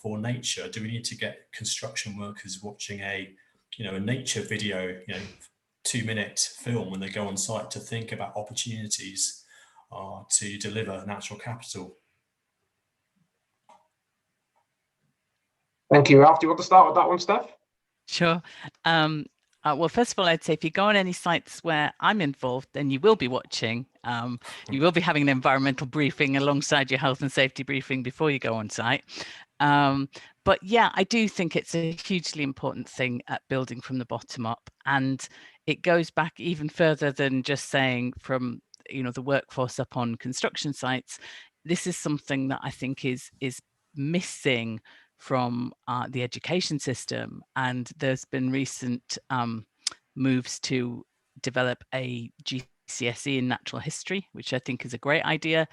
for nature? Do we need to get construction workers watching a nature video, 2-minute film when they go on site to think about opportunities to deliver natural capital? Thank you, Ralph. Do you want to start with that one, Steph? Sure. Well, first of all, I'd say if you go on any sites where I'm involved, then you will be watching. You will be having an environmental briefing alongside your health and safety briefing before you go on site. But yeah, I do think it's a hugely important thing at building from the bottom up. And it goes back even further than just saying from, the workforce up on construction sites. This is something that I think is missing from the education system. And there's been recent moves to develop a GCSE in natural history, which I think is a great idea.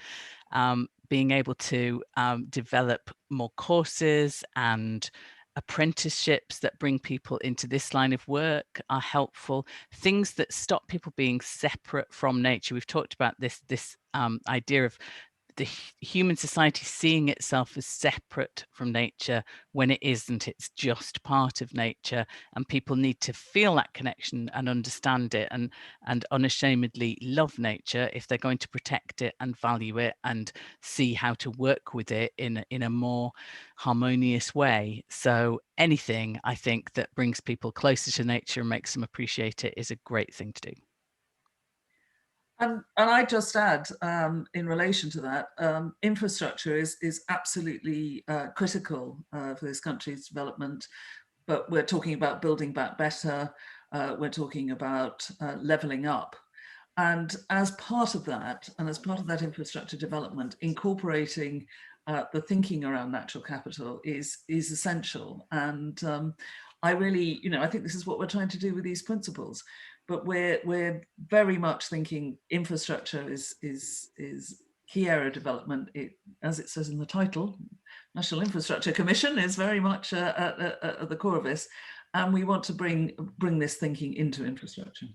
Being able to develop more courses and apprenticeships that bring people into this line of work are helpful. Things that stop people being separate from nature. We've talked about this idea of the human society seeing itself as separate from nature when it isn't. It's just part of nature, and people need to feel that connection and understand it and unashamedly love nature if they're going to protect it and value it and see how to work with it in a more harmonious way. So anything, I think, that brings people closer to nature and makes them appreciate it is a great thing to do. And I just add, in relation to that, infrastructure is absolutely critical for this country's development. But we're talking about building back better. We're talking about levelling up. And as part of that, infrastructure development, incorporating the thinking around natural capital is essential. And I really, I think this is what we're trying to do with these principles. But we're very much thinking infrastructure is key area development. As it says in the title, National Infrastructure Commission is very much at the core of this, and we want to bring this thinking into infrastructure.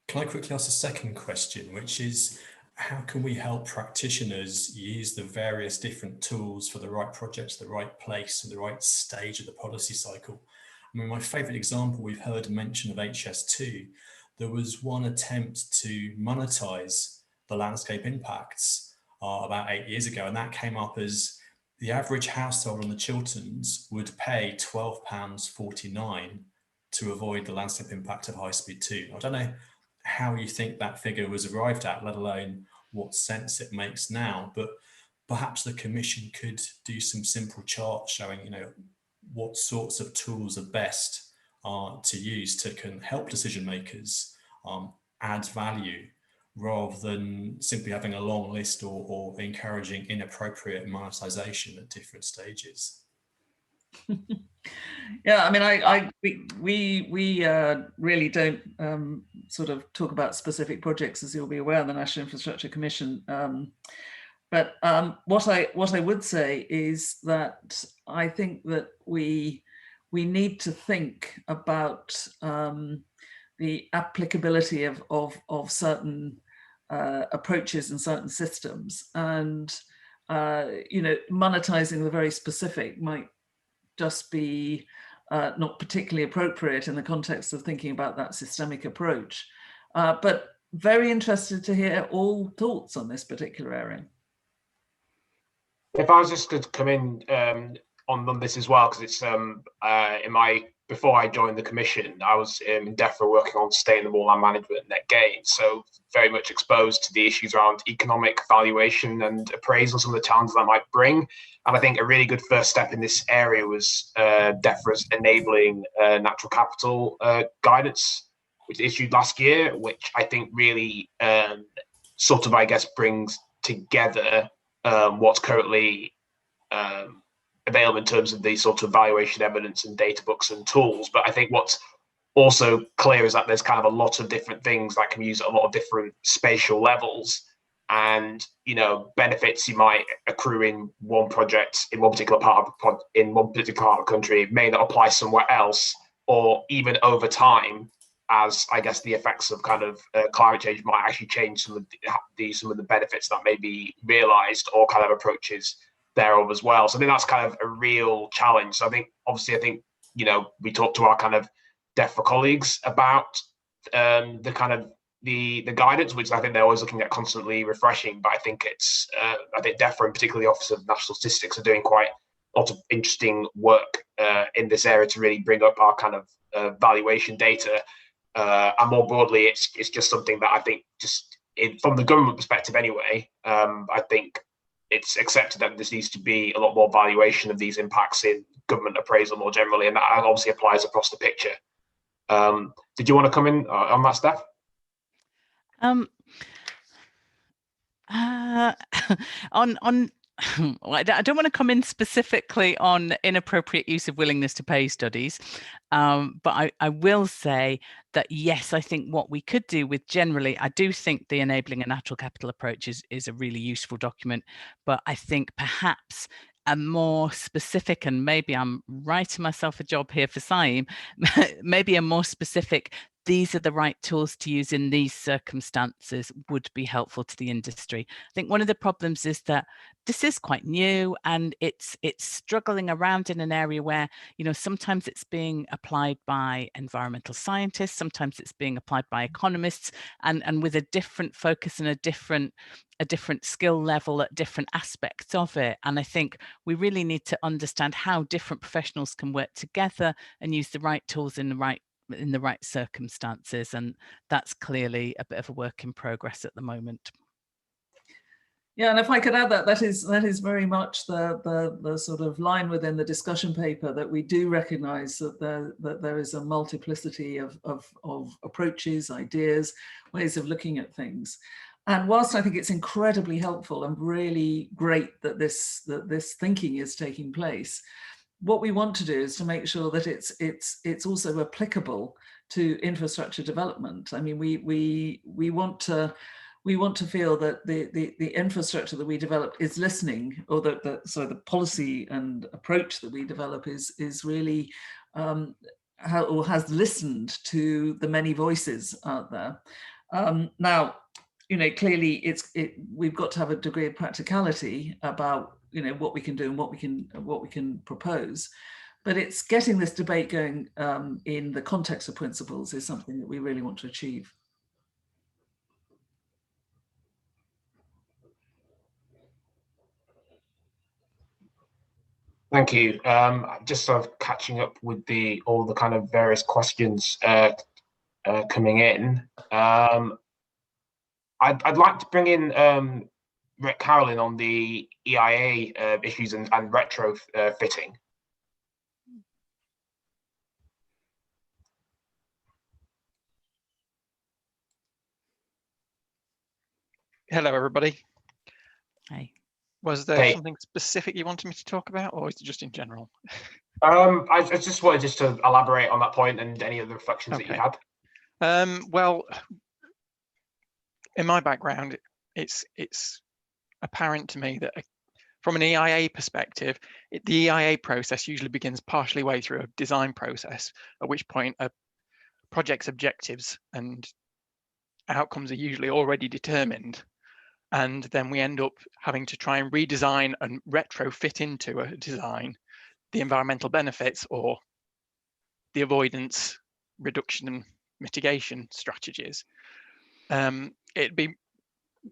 Can I quickly ask a second question, which is, how can we help practitioners use the various different tools for the right projects, the right place, and the right stage of the policy cycle? I mean, my favourite example we've heard mention of HS2, there was one attempt to monetize the landscape impacts about 8 years ago, and that came up as the average household on the Chilterns would pay £12.49 to avoid the landscape impact of High Speed 2. I don't know how you think that figure was arrived at, let alone what sense it makes now, but perhaps the Commission could do some simple charts showing, what sorts of tools are best to use can help decision makers add value, rather than simply having a long list or encouraging inappropriate monetization at different stages. Yeah, I mean, we really don't sort of talk about specific projects, as you'll be aware, of the National Infrastructure Commission. But what I would say is that I think that we need to think about the applicability of certain approaches and certain systems, and monetizing the very specific might just be not particularly appropriate in the context of thinking about that systemic approach. But very interested to hear all thoughts on this particular area. If I was just to come in on this as well, because it's before I joined the commission, I was in DEFRA working on sustainable land management and net gain, so very much exposed to the issues around economic valuation and appraisal, some of the challenges that might bring. And I think a really good first step in this area was DEFRA's enabling natural capital guidance, which issued last year, which I think really sort of, I guess, brings together what's currently available in terms of the sort of valuation evidence and data books and tools. But I think what's also clear is that there's kind of a lot of different things that can be used at a lot of different spatial levels, and benefits you might accrue in one project in one particular part of the country may not apply somewhere else, or even over time, as I guess the effects of kind of climate change might actually change some of the benefits that may be realised, or kind of approaches thereof as well. So I think that's kind of a real challenge. So I think we talked to our kind of DEFRA colleagues about the kind of the guidance, which I think they're always looking at constantly refreshing. But I think I think DEFRA, and particularly the Office of National Statistics, are doing quite a lot of interesting work in this area to really bring up our kind of valuation data. And more broadly, it's just something that I think, from the government perspective anyway, I think it's accepted that there needs to be a lot more valuation of these impacts in government appraisal more generally, and that obviously applies across the picture. Did you want to come in on that, Steph? I don't want to come in specifically on inappropriate use of willingness to pay studies, but I will say that yes, I think what we could do with generally, I do think the enabling a natural capital approach is a really useful document, but I think perhaps a more specific, and maybe I'm writing myself a job here for CIEEM, maybe a more specific, these are the right tools to use in these circumstances, would be helpful to the industry. I think one of the problems is that this is quite new, and it's struggling around in an area where, sometimes it's being applied by environmental scientists, sometimes it's being applied by economists, and with a different focus and a different skill level at different aspects of it. And I think we really need to understand how different professionals can work together and use the right tools in the right circumstances, and that's clearly a bit of a work in progress at the moment. Yeah, and if I could add that is very much the sort of line within the discussion paper, that we do recognise that there is a multiplicity of approaches, ideas, ways of looking at things. And whilst I think it's incredibly helpful and really great that this thinking is taking place, what we want to do is to make sure that it's also applicable to infrastructure development. I mean, we want to feel that the infrastructure that we develop is listening, or the policy and approach that we develop is really has listened to the many voices out there. Now, clearly we've got to have a degree of practicality about what we can do and what we can propose, but it's getting this debate going in the context of principles is something that we really want to achieve. Thank you. Just sort of catching up with all the kind of various questions coming in. I'd like to bring in Rick Carolyn on the EIA issues and retrofitting. Hello, everybody. Hi. Was there something specific you wanted me to talk about, or is it just in general? I just wanted to elaborate on that point and any other reflections that you had. Well, in my background, it's apparent to me that from an EIA perspective, the EIA process usually begins partially way through a design process, at which point a project's objectives and outcomes are usually already determined. And then we end up having to try and redesign and retrofit into a design the environmental benefits or the avoidance, reduction and mitigation strategies. It'd be,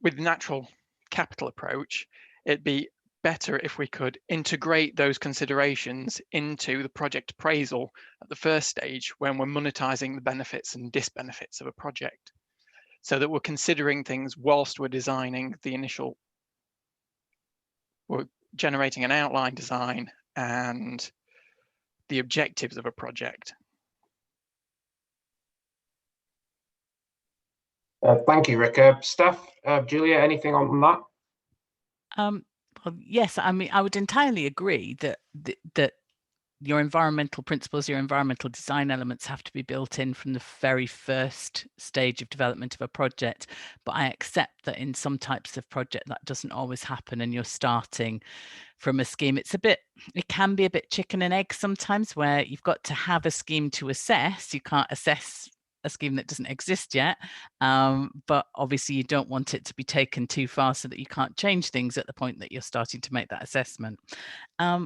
with the natural capital approach, it'd be better if we could integrate those considerations into the project appraisal at the first stage when we're monetizing the benefits and disbenefits of a project, so that we're considering things whilst we're designing the initial, we're generating an outline design and the objectives of a project. Thank you, Rick. Steph, Julia, anything on that? Well, yes, I mean, I would entirely agree that that your environmental principles, your environmental design elements have to be built in from the very first stage of development of a project. But I accept that in some types of project that doesn't always happen, and you're starting from a scheme. It can be a bit chicken and egg sometimes, where you've got to have a scheme to assess. You can't assess a scheme that doesn't exist yet, but obviously you don't want it to be taken too far so that you can't change things at the point that you're starting to make that assessment.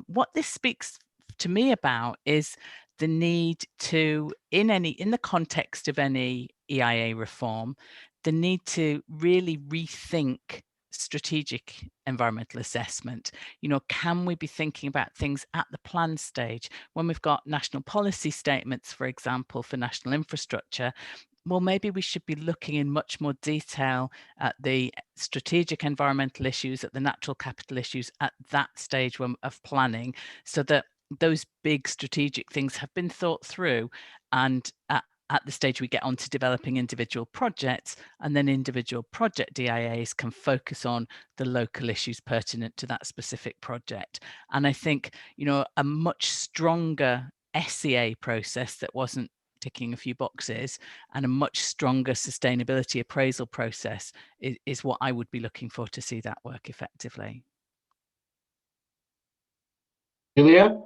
What this speaks to me about is the need to, in the context of any EIA reform, the need to really rethink strategic environmental assessment. You know, can we be thinking about things at the plan stage when we've got national policy statements, for example, for national infrastructure? Well, maybe we should be looking in much more detail at the strategic environmental issues, at the natural capital issues at that stage of planning, so that those big strategic things have been thought through, and at the stage we get on to developing individual projects, and then individual project DIAs can focus on the local issues pertinent to that specific project. And I think, you know, a much stronger SEA process that wasn't ticking a few boxes, and a much stronger sustainability appraisal process is what I would be looking for to see that work effectively. Julia?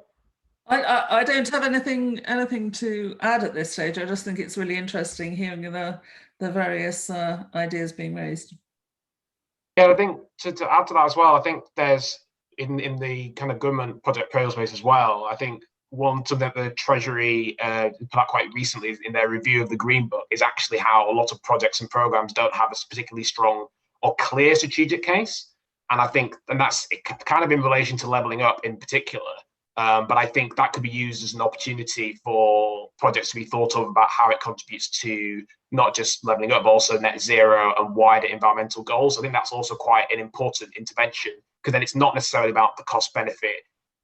I don't have anything to add at this stage. I just think it's really interesting hearing the various ideas being raised. Yeah, I think to add to that as well, I think there's in the kind of government project appraisal space as well, I think something that the Treasury put out quite recently in their review of the Green Book is actually how a lot of projects and programs don't have a particularly strong or clear strategic case. And I think, and that's kind of in relation to levelling up in particular. But I think that could be used as an opportunity for projects to be thought of about how it contributes to not just levelling up, but also net zero and wider environmental goals. I think that's also quite an important intervention, because then it's not necessarily about the cost benefit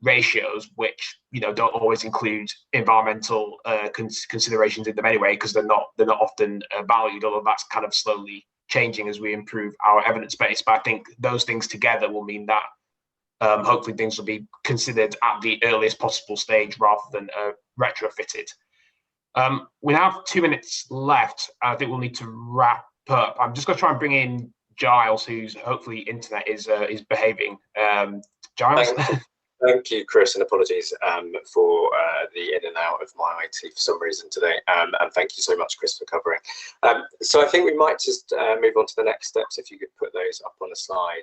ratios, which, you know, don't always include environmental considerations in them anyway, because they're not often valued, although that's kind of slowly changing as we improve our evidence base. But I think those things together will mean that hopefully things will be considered at the earliest possible stage rather than retrofitted. We now have 2 minutes left. I think we'll need to wrap up. I'm just going to try and bring in Giles, whose hopefully internet is behaving. Giles? Thank you, Chris, and apologies for the in and out of my IT for some reason today. And thank you so much, Chris, for covering. So I think we might just move on to the next steps. If you could put those up on the slide,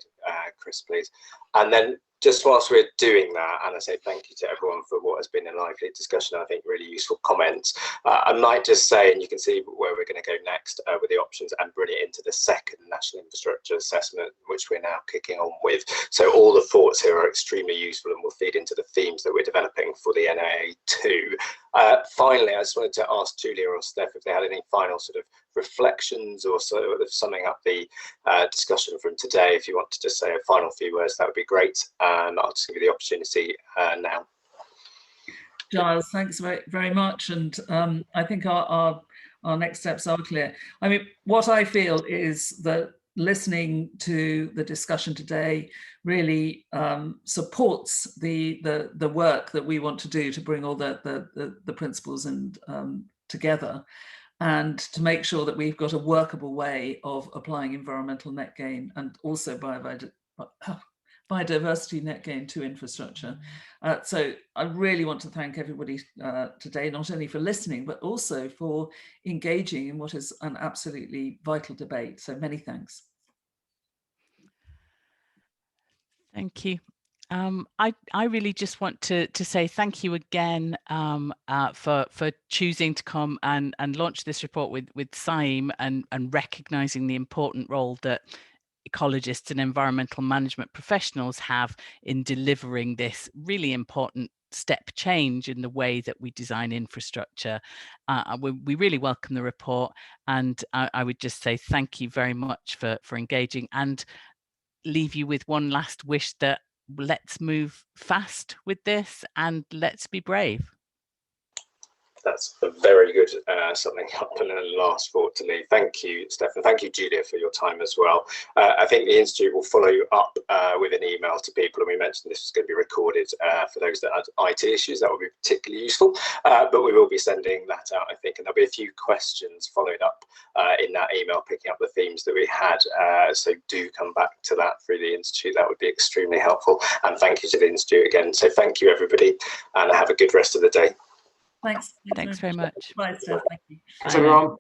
Chris, please. And then just whilst we're doing that, and I say thank you to everyone for what has been a lively discussion, I think really useful comments. I might just say, and you can see where we're going to go next with the options, and bring it into the second National Infrastructure Assessment, which we're now kicking on with. So all the thoughts here are extremely useful and will feed into the themes that we're developing for the NAA2. Finally, I just wanted to ask Julia or Steph if they had any final sort of reflections or sort of summing up the discussion from today. If you want to just say a final few words, that would be great. And I'll just give you the opportunity now. Giles, thanks very much. And I think our next steps are clear. I mean, what I feel is that listening to the discussion today really supports the work that we want to do to bring all the principles and together, and to make sure that we've got a workable way of applying environmental net gain and also biodiversity net gain to infrastructure. So I really want to thank everybody today, not only for listening, but also for engaging in what is an absolutely vital debate. So many thanks. Thank you. I really just want to say thank you again for choosing to come and launch this report with CIEEM and recognising the important role that ecologists and environmental management professionals have in delivering this really important step change in the way that we design infrastructure. We really welcome the report, and I would just say thank you very much for engaging, and leave you with one last wish that let's move fast with this and let's be brave. That's a very good summing up and a last thought to leave. Thank you, Stefan. Thank you, Julia, for your time as well. I think the Institute will follow you up with an email to people, and we mentioned this is going to be recorded for those that had IT issues. That would be particularly useful, but we will be sending that out, I think, and there'll be a few questions followed up in that email, picking up the themes that we had. So do come back to that through the Institute. That would be extremely helpful. And thank you to the Institute again. So thank you, everybody, and have a good rest of the day. Thanks. Thanks very much. Bye, Steph. Thank you. Thanks, everyone.